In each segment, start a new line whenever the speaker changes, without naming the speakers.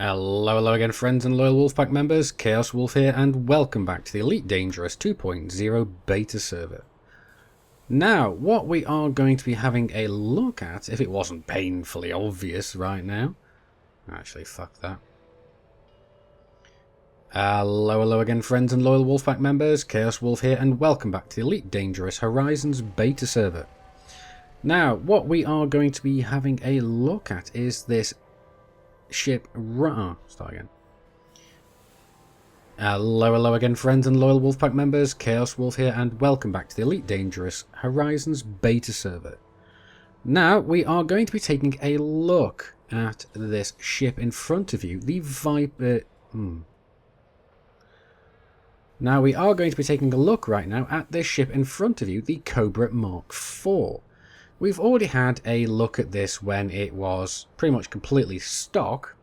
Hello again, friends and loyal Wolfpack members. Chaos Wolf here, and welcome back to the Elite Dangerous 2.0 beta server. Now, what we are going to be having a look at, if it wasn't painfully obvious right now... Actually, fuck that. Hello again, friends and loyal Wolfpack members. Chaos Wolf here, and welcome back to the Elite Dangerous Horizons beta server. Now, what we are going to be having a look at is this ship. Start again. Hello again, friends and loyal Wolfpack members. Chaos Wolf here, and welcome back to the Elite Dangerous Horizons beta server. Now, we are going to be taking a look at this ship in front of you, the Viper. Now, we are going to be taking a look right now at this ship in front of you, the Cobra Mark IV. We've already had a look at this when it was pretty much completely stock,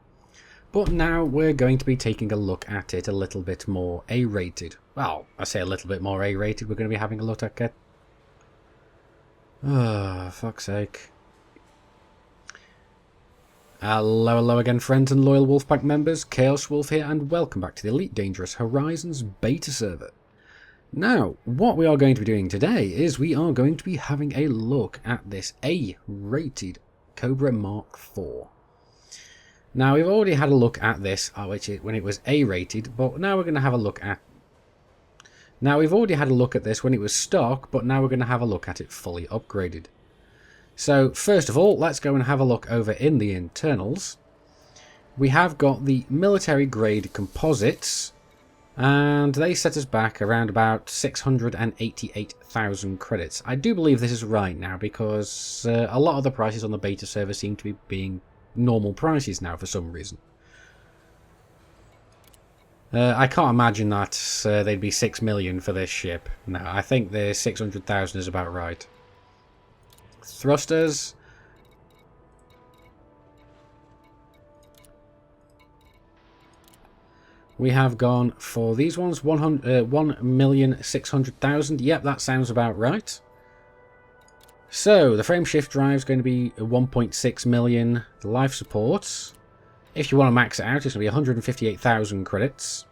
but now we're going to be taking a look at it a little bit more A-rated. Well, I say a little bit more A-rated, we're going to be having a look at... fuck's sake. Hello again, friends and loyal Wolfpack members. Chaos Wolf here, and welcome back to the Elite Dangerous Horizons beta server. Now, what we are going to be doing today is we are going to be having a look at this A-rated Cobra Mark IV. Now, we've already had a look at this when it was A-rated, but now we're going to have a look at... Now, we've already had a look at this when it was stock, but now we're going to have a look at it fully upgraded. So, first of all, let's go and have a look over in the internals. We have got the military grade composites, and they set us back around about 688,000 credits. I do believe this is right now, because a lot of the prices on the beta server seem to be being normal prices now for some reason. I can't imagine that they'd be 6 million for this ship. No, I think the 600,000 is about right. Thrusters. We have gone for these ones, 1,600,000. Yep, that sounds about right. So, the frame shift drive is going to be 1.6 million. The life support, if you want to max it out, it's going to be 158,000 credits.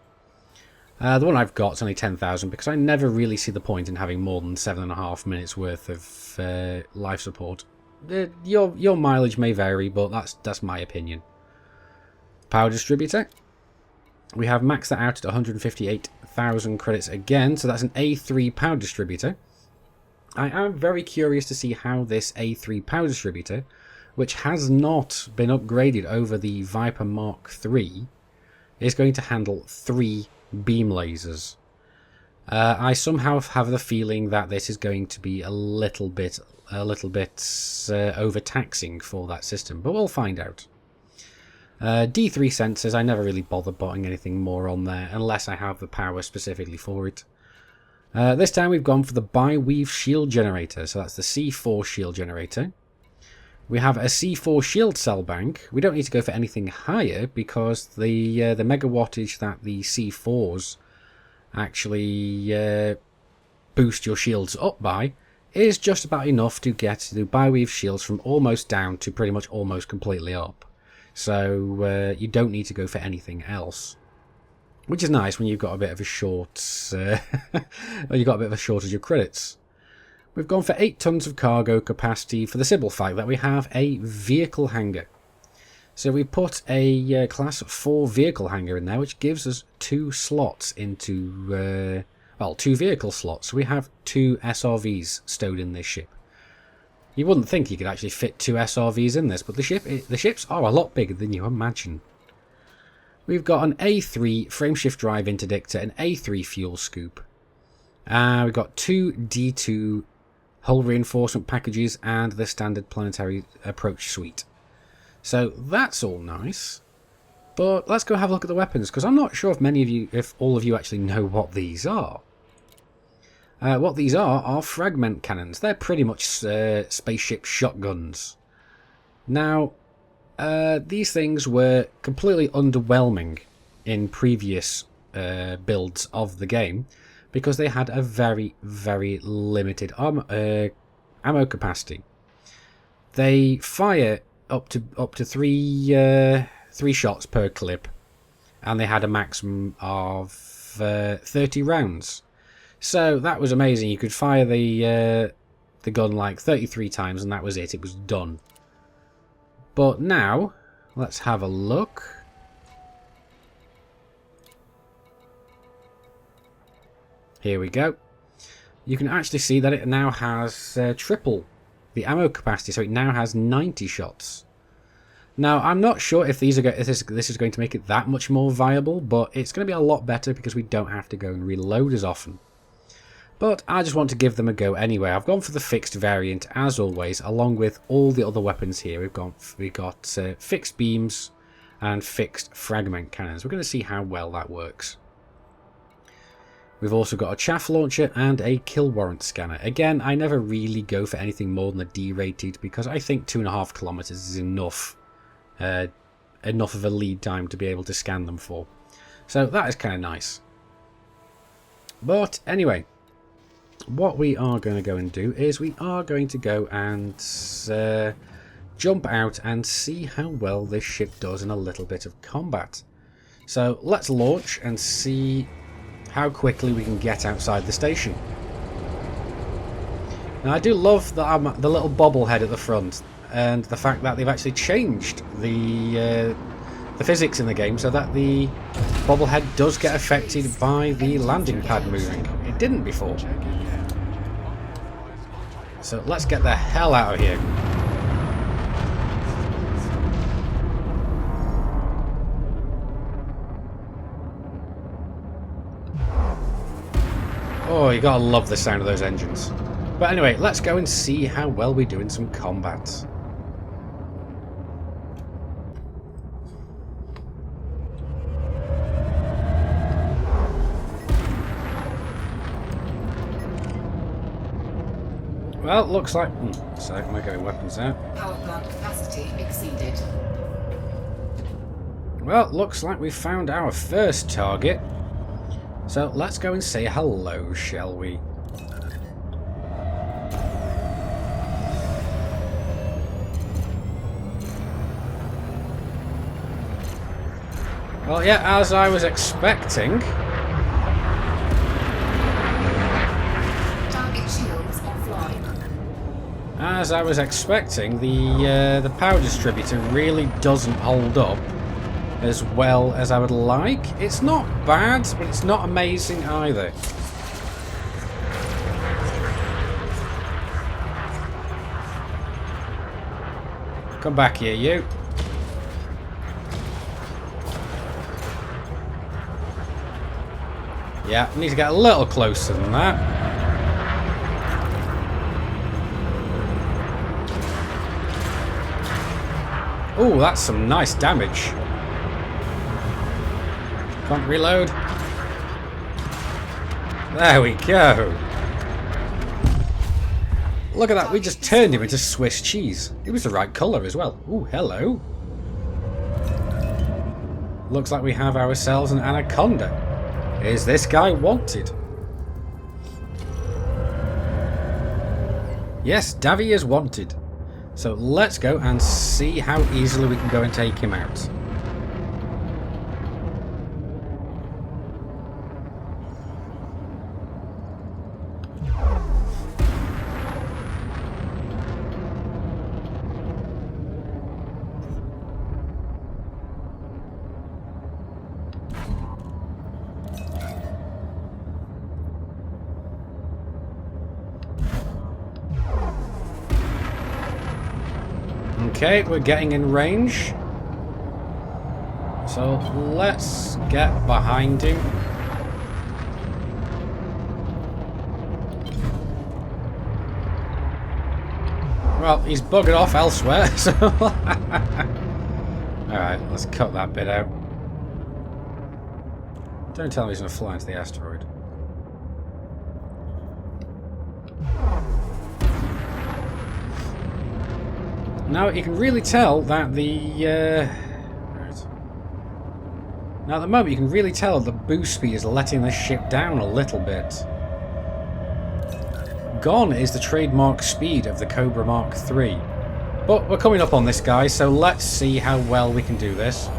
The one I've got is only 10,000 because I never really see the point in having more than 7.5 minutes worth of life support. Your mileage may vary, but that's my opinion. Power distributor. We have maxed that out at 158,000 credits again, so that's an A3 power distributor. I am very curious to see how this A3 power distributor, which has not been upgraded over the Viper Mark III, is going to handle 3 beam lasers. I somehow have the feeling that this is going to be a little bit overtaxing for that system, but we'll find out. D3 sensors, I never really bother buying anything more on there unless I have the power specifically for it. This time we've gone for the bi-weave shield generator, so that's the C4 shield generator. We have a C4 shield cell bank. We don't need to go for anything higher because the megawattage that the C4s actually boost your shields up by is just about enough to get the bi-weave shields from almost down to pretty much almost completely up. So you don't need to go for anything else, which is nice when you've got a bit of a shortage of credits. We've gone for 8 tons of cargo capacity for the simple fact that we have a vehicle hangar. So we put a class 4 vehicle hangar in there, which gives us 2 slots into, 2 vehicle slots. We have 2 SRVs stowed in this ship. You wouldn't think you could actually fit 2 SRVs in this, but the ships are a lot bigger than you imagine. We've got an A3 frameshift drive interdictor, an A3 fuel scoop. We've got 2 D2 hull reinforcement packages and the standard planetary approach suite. So that's all nice. But let's go have a look at the weapons, because I'm not sure if all of you actually know what these are. What these are fragment cannons. They're pretty much spaceship shotguns. Now, these things were completely underwhelming in previous builds of the game because they had a very, very limited ammo capacity. They fire up to three 3 shots per clip, and they had a maximum of 30 rounds. So that was amazing. You could fire the gun like 33 times and that was it. It was done. But now, let's have a look. Here we go. You can actually see that it now has triple the ammo capacity, so it now has 90 shots. Now, I'm not sure if this is going to make it that much more viable, but it's going to be a lot better because we don't have to go and reload as often. But I just want to give them a go anyway. I've gone for the fixed variant as always, along with all the other weapons here. We've got fixed beams and fixed fragment cannons. We're going to see how well that works. We've also got a chaff launcher and a kill warrant scanner. Again, I never really go for anything more than a D-rated because I think 2.5 kilometers is enough of a lead time to be able to scan them for. So that is kind of nice. But anyway, what we are going to go and do is we are going to go and jump out and see how well this ship does in a little bit of combat. So let's launch and see how quickly we can get outside the station. Now I do love the little bobblehead at the front and the fact that they've actually changed the physics in the game so that the bobblehead does get affected by the landing pad moving. It didn't before. So let's get the hell out of here. Oh, you gotta love the sound of those engines. But anyway, let's go and see how well we do in some combat. Well, looks like... so, am I going weapons out?
Power plant capacity exceeded.
Well, looks like we found our first target. So, let's go and say hello, shall we? Well, yeah, as I was expecting... As I was expecting, the power distributor really doesn't hold up as well as I would like. It's not bad, but it's not amazing either. Come back here, you. Yeah, need to get a little closer than that. Oh, that's some nice damage. Can't reload. There we go. Look at that, we just turned him into Swiss cheese. It was the right colour as well. Ooh, hello. Looks like we have ourselves an anaconda. Is this guy wanted? Yes, Davy is wanted. So let's go and see how easily we can go and take him out. Okay, we're getting in range. So let's get behind him. Well, he's buggered off elsewhere, so... Alright, let's cut that bit out. Don't tell me he's going to fly into the asteroid. Now you can really tell that the now at the moment you can really tell the boost speed is letting this ship down a little bit. Gone is the trademark speed of the Cobra Mark III. But we're coming up on this guy, so let's see how well we can do this.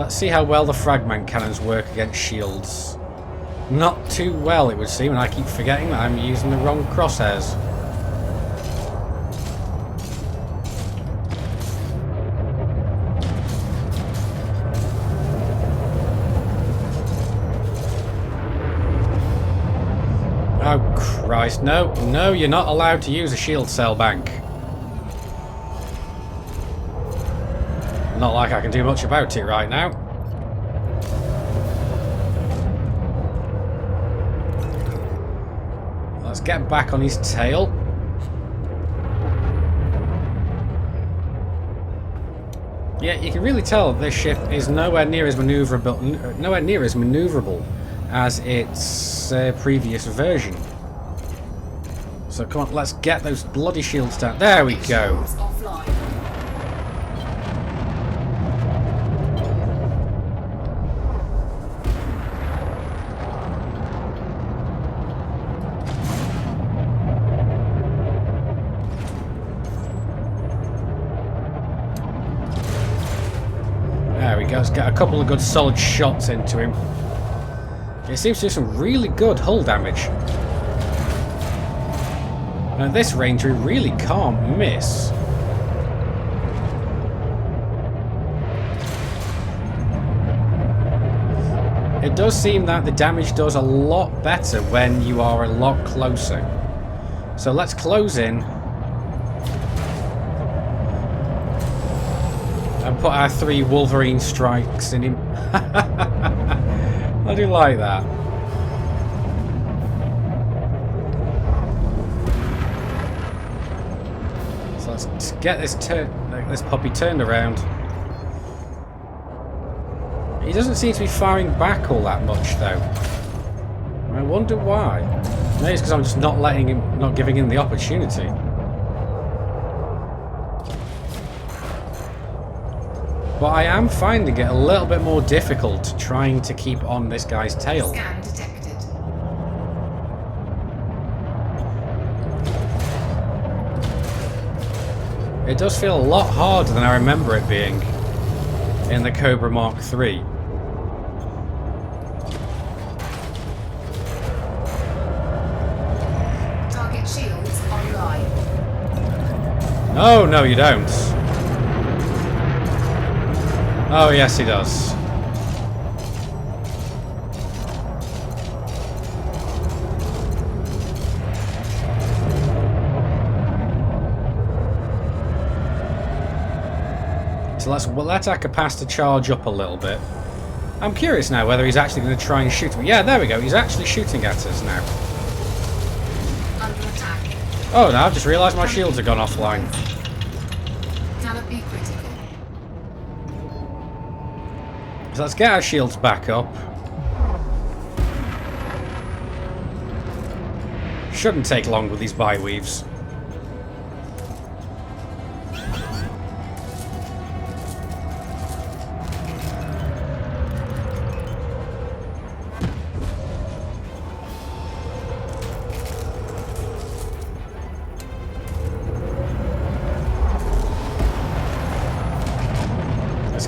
Let's see how well the fragment cannons work against shields. Not too well, it would seem, and I keep forgetting that I'm using the wrong crosshairs. Oh Christ, no, no, you're not allowed to use a shield cell bank. Not like I can do much about it right now. Let's get back on his tail. Yeah, you can really tell this ship is nowhere near as maneuverable, as its previous version. So come on, let's get those bloody shields down. There we go. There we go, let's get a couple of good solid shots into him. It seems to do some really good hull damage. And at this range we really can't miss. It does seem that the damage does a lot better when you are a lot closer. So let's close in. And put our 3 Wolverine strikes in him. I do like that. So let's get this puppy turned around. He doesn't seem to be firing back all that much though. I wonder why. Maybe it's because I'm just not giving him the opportunity. But I am finding it a little bit more difficult trying to keep on this guy's tail.
Scan detected.
It does feel a lot harder than I remember it being in the Cobra Mark III.
Target shields online.
Oh, no, you don't. Oh, yes, he does. So let's let our capacitor charge up a little bit. I'm curious now whether he's actually going to try and shoot me. Yeah, there we go. He's actually shooting at us now.
Under attack.
Oh, no, I've just realised my shields have gone offline.
Cannot be critical.
So let's get our shields back up. Shouldn't take long with these bi-weaves.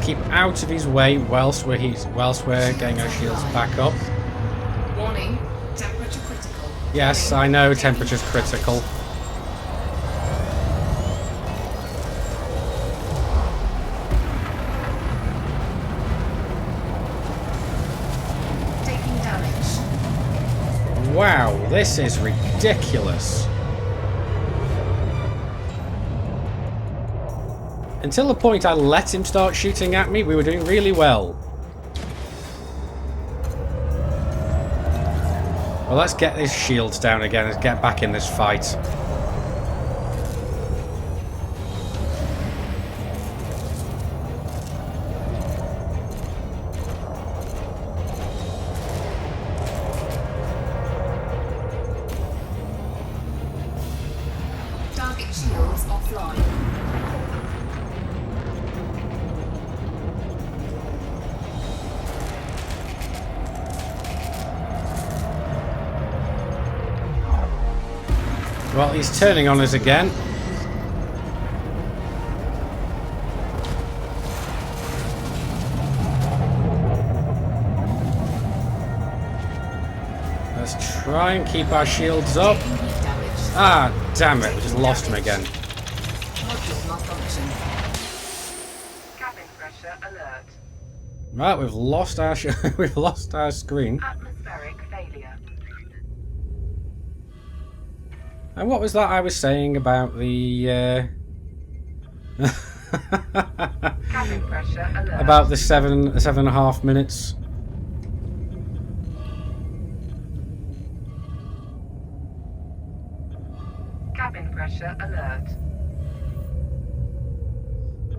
Keep out of his way whilst we're getting our shields back up.
Warning, temperature critical.
Yes, I know temperature's critical.
Taking damage.
Wow, this is ridiculous. Until the point I let him start shooting at me, we were doing really well. Well, let's get his shields down again and get back in this fight.
Target shields offline.
Well, he's turning on us again. try and keep our shields up.
Taking heat damage.
Ah, damn it, we just lost him again.
Module malfunction.
Cabin pressure alert.
Right, we've lost our we've lost our screen.
Atmospheric failure.
And what was that I was saying about the
Cabin pressure alert.
about the 7.5 minutes?
Cabin pressure alert.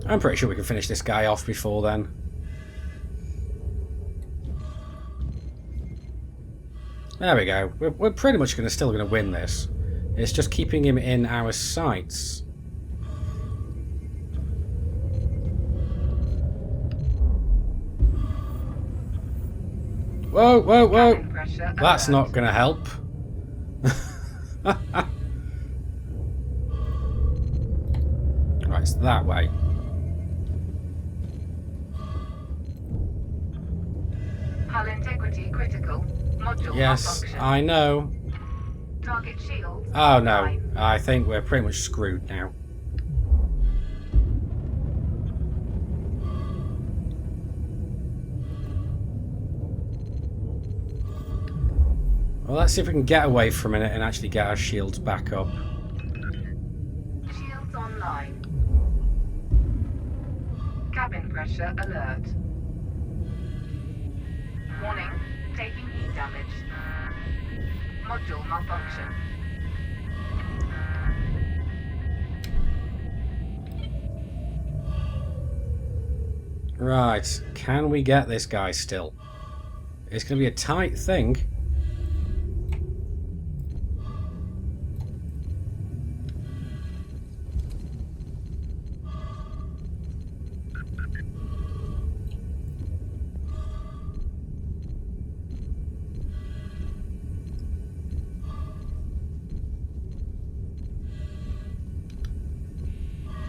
I'm pretty sure we can finish this guy off before then. There we go. We're pretty much still going to win this. It's just keeping him in our sights. Whoa, whoa, whoa!
Cabin pressure
That's
alert.
not going to help. Right, it's that way.
Hull integrity critical. Module
Yes,
malfunction.
I know.
Target shield.
Oh no,
online.
I think we're pretty much screwed now. Well, let's see if we can get away for a minute and actually get our shields back up.
Shields online. Cabin pressure alert. Warning, taking heat damage. Module malfunction.
Right, can we get this guy still? It's going to be a tight thing.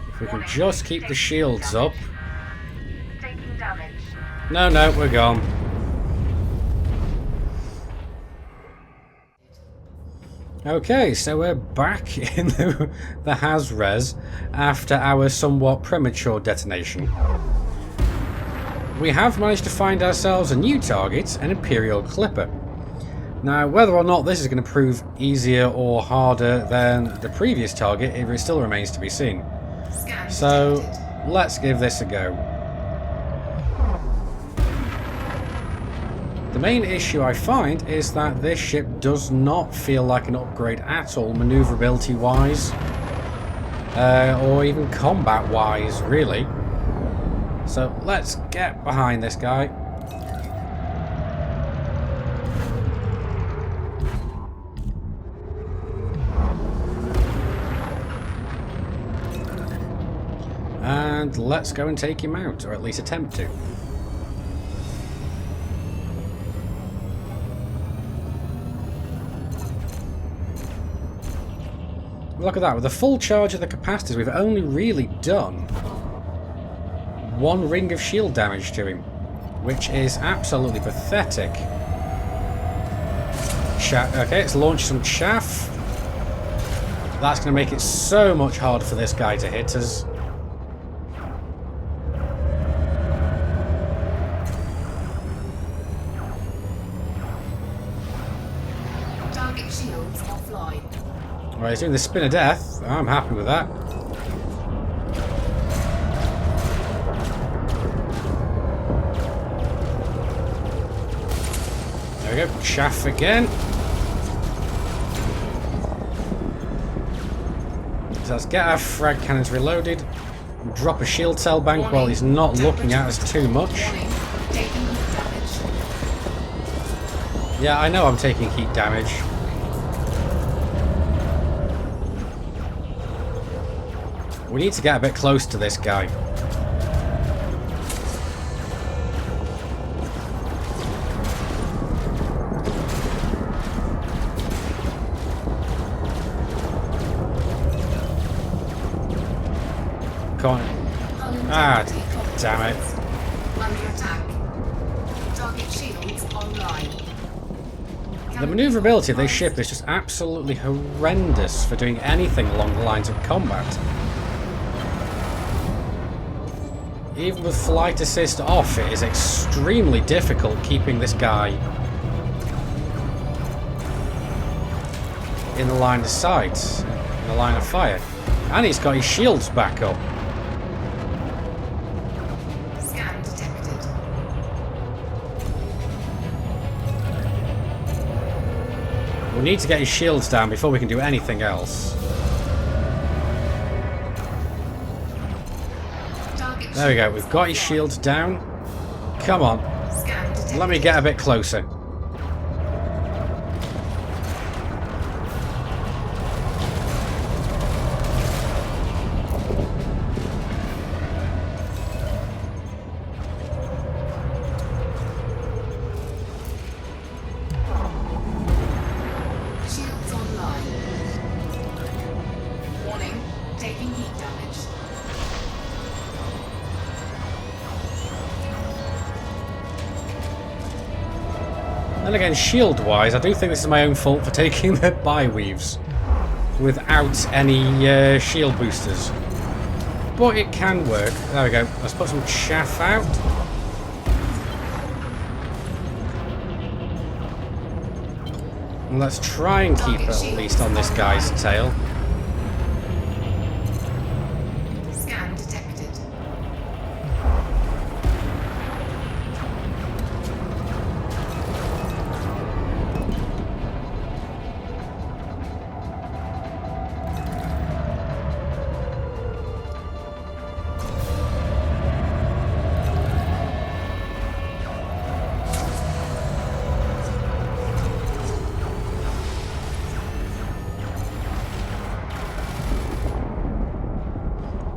If we can
Warning,
just keep the
taking
shields
damage.
up.
Taking damage.
No, no, we're gone. Okay, so we're back in the Has-Res after our somewhat premature detonation. We have managed to find ourselves a new target, an Imperial Clipper. Now, whether or not this is going to prove easier or harder than the previous target, it still remains to be seen.
Scan
So,
detected.
let's give this a go. The main issue I find is that this ship does not feel like an upgrade at all, maneuverability-wise, or even combat-wise, really. So let's get behind this guy. And let's go and take him out, or at least attempt to. Look at that, with a full charge of the capacitors, we've only really done one ring of shield damage to him, which is absolutely pathetic. Okay, let's launch some chaff. That's going to make it so much harder for this guy to hit us.
Target shields offline.
Right, he's doing the spin of death. I'm happy with that. There we go, chaff again. So let's get our frag cannons reloaded. Drop a shield cell bank while he's not looking at us too much.
Warning, taking heat damage.
Yeah, I know I'm taking heat damage. We need to get a bit close to this guy. Come on. Ah, damn it.
Under attack. Target shields online.
The maneuverability of this ship is just absolutely horrendous for doing anything along the lines of combat. Even with flight assist off, it is extremely difficult keeping this guy in the line of sight, in the line of fire. And he's got his shields back up.
Scan detected.
We need to get his shields down before we can do anything else.
Target
There we go,
shields
we've got his
offline.
shields down. Come on,
Scan detected.
let me get a bit closer.
Shields online. Warning, taking heat damage.
Then again, shield-wise, I do think this is my own fault for taking the bi-weaves without any shield boosters. But it can work. There we go. Let's put some chaff out. And let's try and keep it at least on this guy's tail.
Scan detected.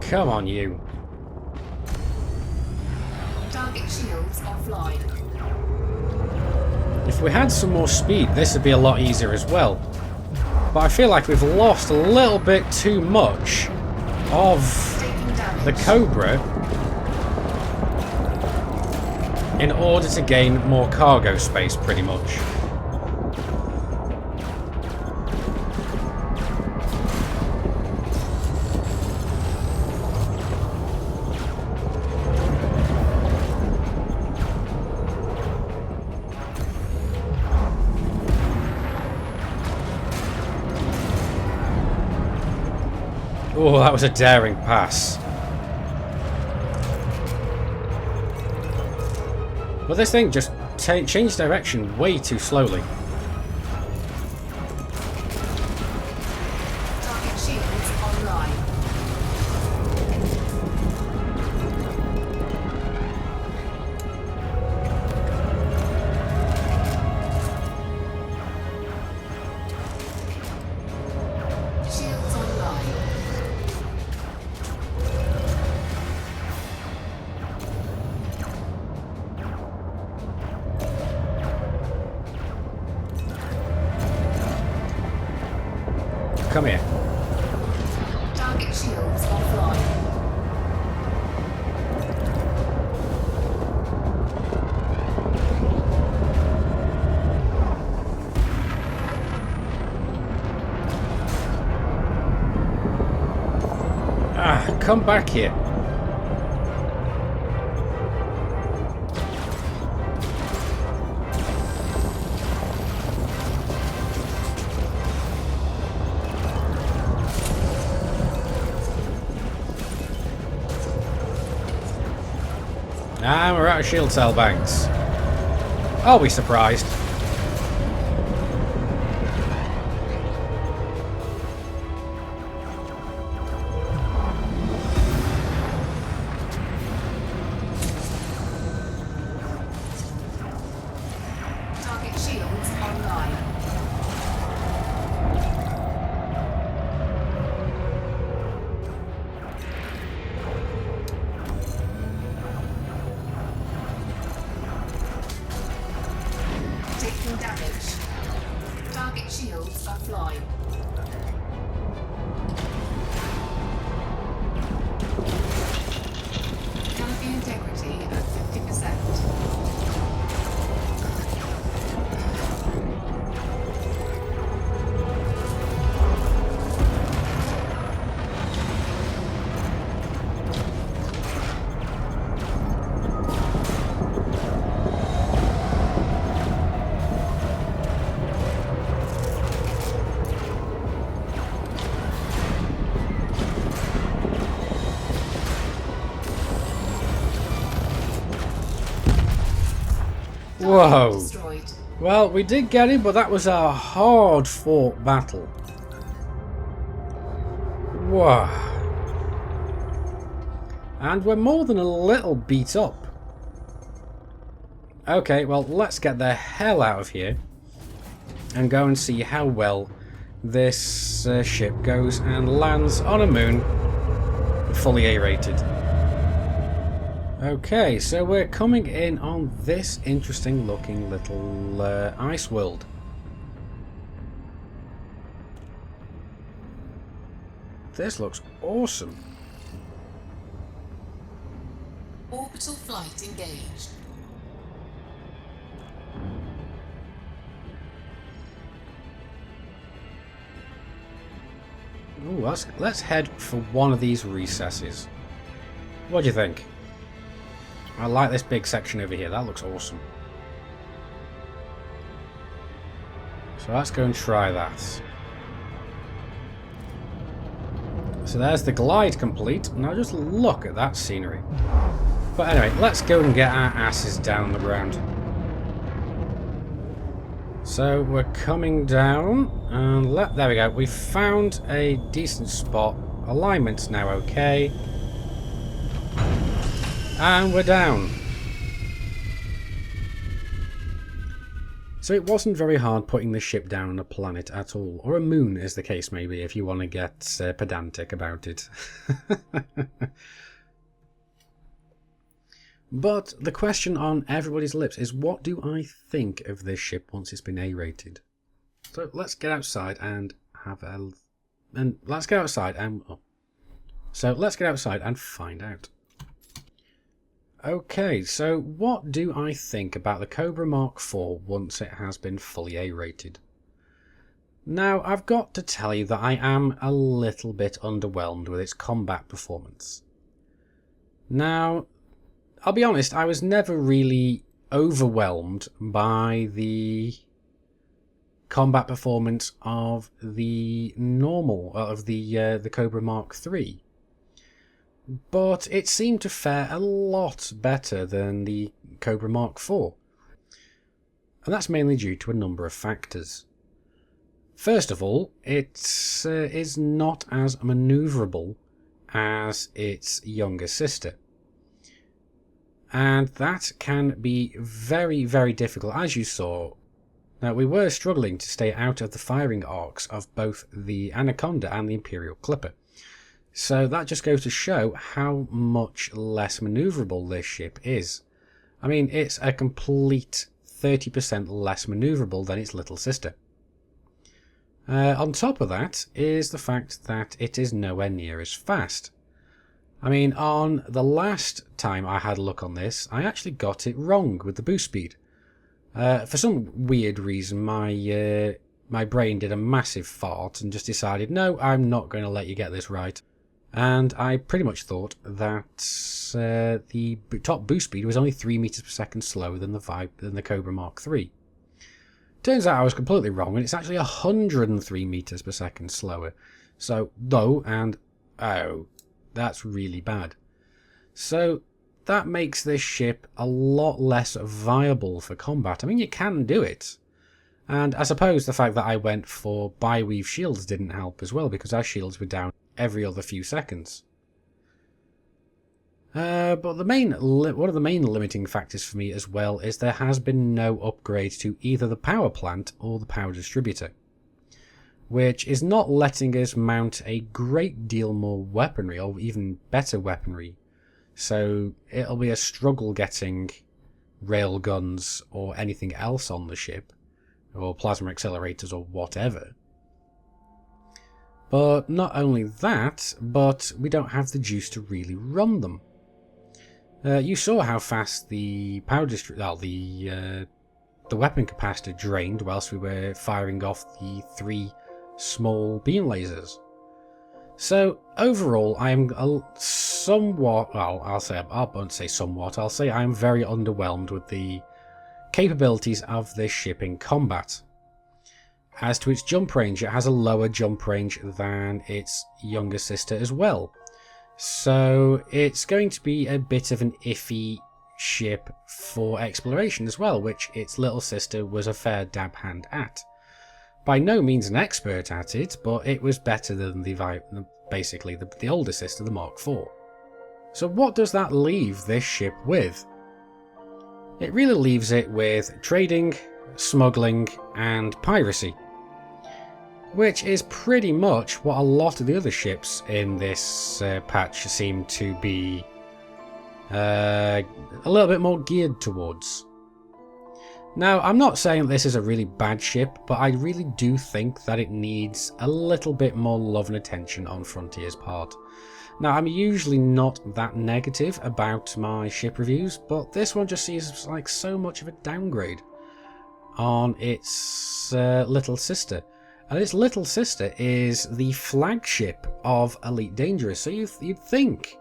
Come on, you.
Target shields offline.
If we had some more speed, this would be a lot easier as well. But I feel like we've lost a little bit too much of
Taking damage.
the Cobra in order to gain more cargo space, pretty much. Oh, that was a daring pass. But this thing just changed direction way too slowly.
Target shields online. Shields online.
Come here.
Target shields offline.
Ah, come back here. Ah, we're out of shield cell banks. I'll be surprised.
Target shields online.
Whoa.
Destroyed.
Well, we did get him, but that was a hard-fought battle. Whoa. And we're more than a little beat up. Okay, well, let's get the hell out of here and go and see how well this ship goes and lands on a moon fully A-rated. Okay, so we're coming in on this interesting looking little ice world. This looks awesome.
Orbital flight engaged.
Ooh, let's head for one of these recesses. What do you think? I like this big section over here. That looks awesome. So let's go and try that. So there's the glide complete. Now just look at that scenery. But anyway, let's go and get our asses down on the ground. So we're coming down, and there we go. We found a decent spot. Alignment's now okay. And we're down. So it wasn't very hard putting the ship down on a planet at all, or a moon as the case may be if you want to get pedantic about it. But the question on everybody's lips is, what do I think of this ship once it's been A-rated? So let's get outside and have a... let's get outside and... Oh. So let's get outside and find out. Okay, so what do I think about the Cobra Mark IV once it has been fully A-rated? Now, I've got to tell you that I am a little bit underwhelmed with its combat performance. Now, I'll be honest, I was never really overwhelmed by the combat performance of the the Cobra Mark III. But it seemed to fare a lot better than the Cobra Mark IV. And that's mainly due to a number of factors. First of all, it is not as manoeuvrable as its younger sister. And that can be very, very difficult, as you saw. Now, we were struggling to stay out of the firing arcs of both the Anaconda and the Imperial Clipper. So that just goes to show how much less manoeuvrable this ship is. I mean, it's a complete 30% less manoeuvrable than its little sister. On top of that is the fact that it is nowhere near as fast. I mean, on the last time I had a look on this, I actually got it wrong with the boost speed. For some weird reason, my brain did a massive fart and just decided, no, I'm not going to let you get this right. And I pretty much thought that the top boost speed was only 3 meters per second slower than the Cobra Mark III. Turns out I was completely wrong, and it's actually 103 meters per second slower. So, that's really bad. So, that makes this ship a lot less viable for combat. I mean, you can do it. And I suppose the fact that I went for bi-weave shields didn't help as well, because our shields were down every other few seconds. But one of the main limiting factors for me as well is there has been no upgrade to either the power plant or the power distributor, which is not letting us mount a great deal more weaponry, or even better weaponry. So it'll be a struggle getting railguns or anything else on the ship, or plasma accelerators or whatever. But not only that, but we don't have the juice to really run them. You saw how fast the the weapon capacitor drained whilst we were firing off the 3 small beam lasers. So overall, I am somewhat, well, I won't say somewhat, I'll say I am very underwhelmed with the capabilities of this ship in combat. As to its jump range, it has a lower jump range than its younger sister as well. So it's going to be a bit of an iffy ship for exploration as well, which its little sister was a fair dab hand at. By no means an expert at it, but it was better than basically the older sister, the Mark IV. So what does that leave this ship with? It really leaves it with trading, smuggling, and piracy, which is pretty much what a lot of the other ships in this patch seem to be a little bit more geared towards. Now, I'm not saying this is a really bad ship, but I really do think that it needs a little bit more love and attention on Frontier's part. Now, I'm usually not that negative about my ship reviews, but this one just seems like so much of a downgrade on its little sister. And its little sister is the flagship of Elite Dangerous, so you'd think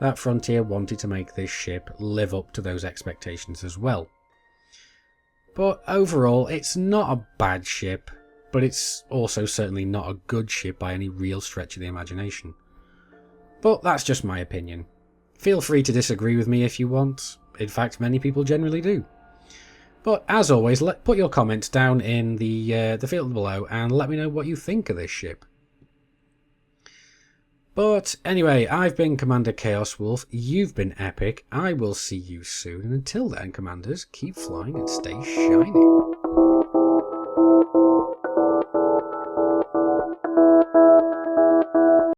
that Frontier wanted to make this ship live up to those expectations as well. But overall, it's not a bad ship, but it's also certainly not a good ship by any real stretch of the imagination. But that's just my opinion. Feel free to disagree with me if you want. In fact, many people generally do. But as always, put your comments down in the field below and let me know what you think of this ship. But anyway, I've been Commander Chaos Wolf, you've been Epic, I will see you soon, and until then, Commanders, keep flying and stay shiny.